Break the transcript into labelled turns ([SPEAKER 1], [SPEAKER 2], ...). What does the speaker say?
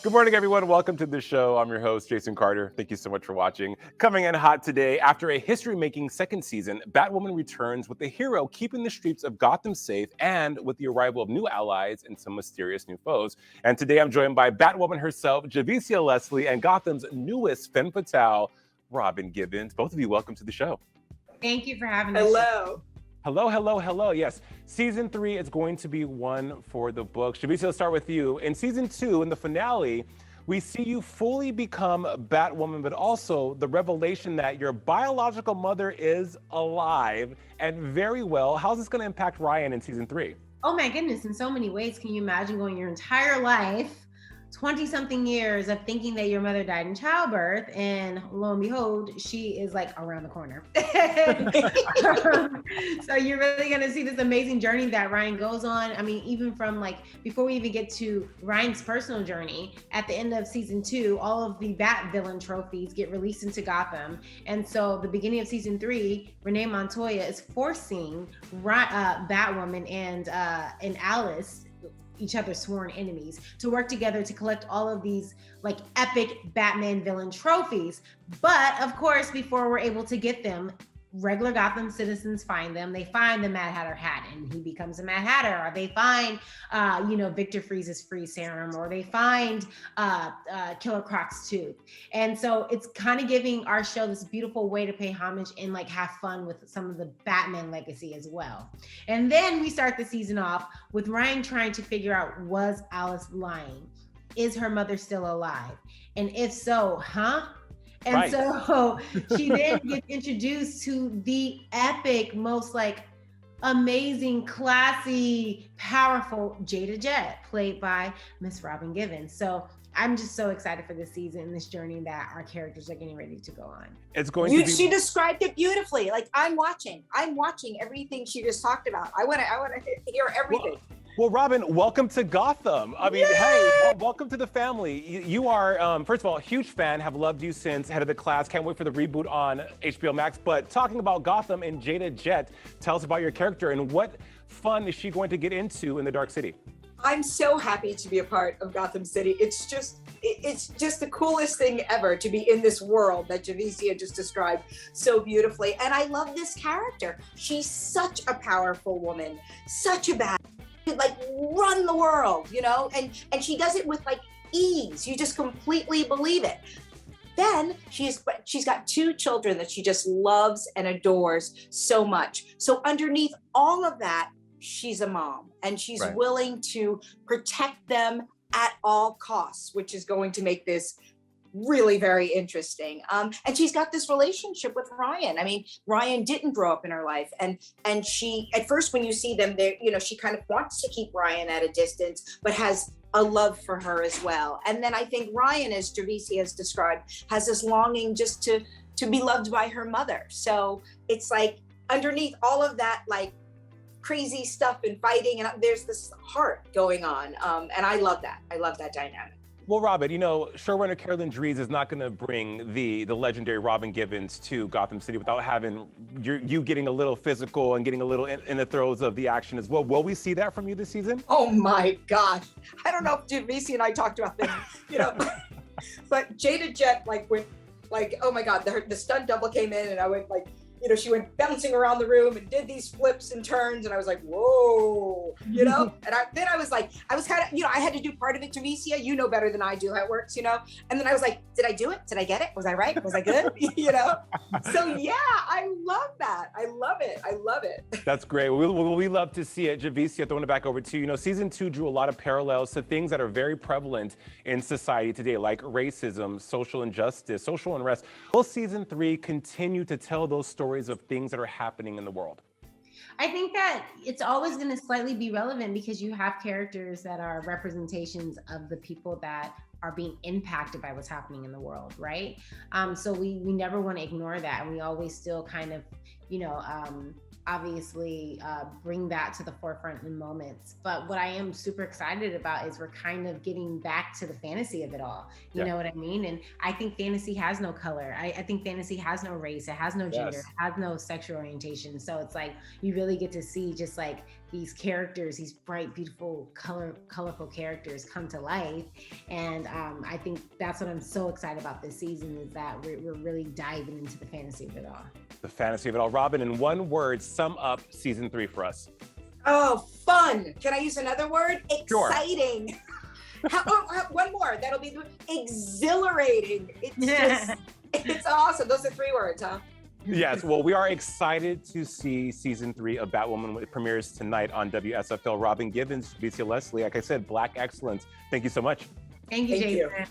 [SPEAKER 1] Good morning, everyone. Welcome to the show. I'm your host, Jason Carter. Thank you so much for watching. Coming in hot today, after a history-making second season, Batwoman returns with the hero keeping the streets of Gotham safe and with the arrival of new allies and some mysterious new foes. And today I'm joined by Batwoman herself, Javicia Leslie, and Gotham's newest femme fatale, Robin Gibbons. Both of you, welcome to the show.
[SPEAKER 2] Thank you for having us.
[SPEAKER 3] Hello.
[SPEAKER 1] Hello, hello, hello. Yes, season 3 is going to be one for the books. Javicia, let's start with you. In season 2, in the finale, we see you fully become Batwoman, but also the revelation that your biological mother is alive and very well. How's this going to impact Ryan in season 3?
[SPEAKER 2] Oh my goodness, in so many ways. Can you imagine going your entire life, 20-something years of thinking that your mother died in childbirth, and lo and behold, she is like around the corner. So you're really gonna see this amazing journey that Ryan goes on. I mean, even from like, before we even get to Ryan's personal journey, at the end of season 2, all of the Bat villain trophies get released into Gotham. And so the beginning of season 3, Renee Montoya is forcing Batwoman and Alice, each other's sworn enemies, to work together to collect all of these like epic Batman villain trophies. But of course, before we're able to get them, regular Gotham citizens find them. They find the Mad Hatter hat and he becomes a Mad Hatter, or they find, Victor Freeze's free serum, or they find Killer Croc's tooth. And so it's kind of giving our show this beautiful way to pay homage and like have fun with some of the Batman legacy as well. And then we start the season off with Ryan trying to figure out, was Alice lying? Is her mother still alive? And if so, And right. So she then gets introduced to the epic, most like amazing, classy, powerful Jada Jet, played by Miss Robin Gibbons. So I'm just so excited for this season and this journey that our characters are getting ready to go on.
[SPEAKER 1] It's going to be.
[SPEAKER 3] She described it beautifully. Like I'm watching everything she just talked about. I want to hear everything.
[SPEAKER 1] Well, Robin, welcome to Gotham. I mean, hey, welcome to the family. You are, first of all, a huge fan, have loved you since Head of the Class. Can't wait for the reboot on HBO Max. But talking about Gotham and Jada Jet, tell us about your character and what fun is she going to get into in the Dark City?
[SPEAKER 3] I'm so happy to be a part of Gotham City. It's just the coolest thing ever to be in this world that Javicia just described so beautifully. And I love this character. She's such a powerful woman, such a bad, like run the world, and she does it with like ease. You just completely believe it. Then she's got 2 children that she just loves and adores so much. So underneath all of that, she's a mom, and she's willing to protect them at all costs, which is going to make this really very interesting. And she's got this relationship with Ryan. I mean, Ryan didn't grow up in her life, and she, at first when you see them there, she kind of wants to keep Ryan at a distance, but has a love for her as well. And then I think Ryan, as Javicia has described, has this longing just to be loved by her mother. So it's like underneath all of that, like crazy stuff and fighting, and there's this heart going on. And I love that. I love that dynamic.
[SPEAKER 1] Well, Robin, showrunner Carolyn Dries is not going to bring the legendary Robin Gibbons to Gotham City without having you getting a little physical and getting a little in the throes of the action as well. Will we see that from you this season?
[SPEAKER 3] Oh my gosh. I don't know if Javicia and I talked about this, but Jada Jet went oh my God, the stunt double came in and I went she went bouncing around the room and did these flips and turns, and I was like, whoa, and I was kind of, I had to do part of it, Javicia, you know better than I do how it works, and then I was like, did I do it? Did I get it? Was I right? Was I good? So yeah, I love that. I love it. I love it.
[SPEAKER 1] That's great. We love to see it. Javicia, throwing it back over to you. Season 2 drew a lot of parallels to things that are very prevalent in society today, like racism, social injustice, social unrest. Will season 3 continue to tell those stories of things that are happening in the world?
[SPEAKER 2] I think that it's always going to slightly be relevant because you have characters that are representations of the people that are being impacted by what's happening in the world, right? So we never want to ignore that, and we always still kind of, obviously bring that to the forefront in moments. But what I am super excited about is we're kind of getting back to the fantasy of it all. You know what I mean? And I think fantasy has no color. I think fantasy has no race. It has no gender. It has no sexual orientation. So it's like you really get to see just like these characters, these bright, beautiful, colorful characters come to life. And I think that's what I'm so excited about this season, is that we're really diving into the fantasy of it all.
[SPEAKER 1] The fantasy of it all. Robin, in one word, sum up season 3 for us.
[SPEAKER 3] Oh, fun. Can I use another word?
[SPEAKER 1] Sure.
[SPEAKER 3] Exciting. One more. That'll be exhilarating. It's awesome. Those are 3 words, huh?
[SPEAKER 1] Yes, well, we are excited to see season 3 of Batwoman. It premieres tonight on WSFL. Robin Givens, Javicia Leslie, like I said, Black excellence. Thank you so much.
[SPEAKER 2] Thank you,
[SPEAKER 3] Thank
[SPEAKER 2] Jason.
[SPEAKER 3] you.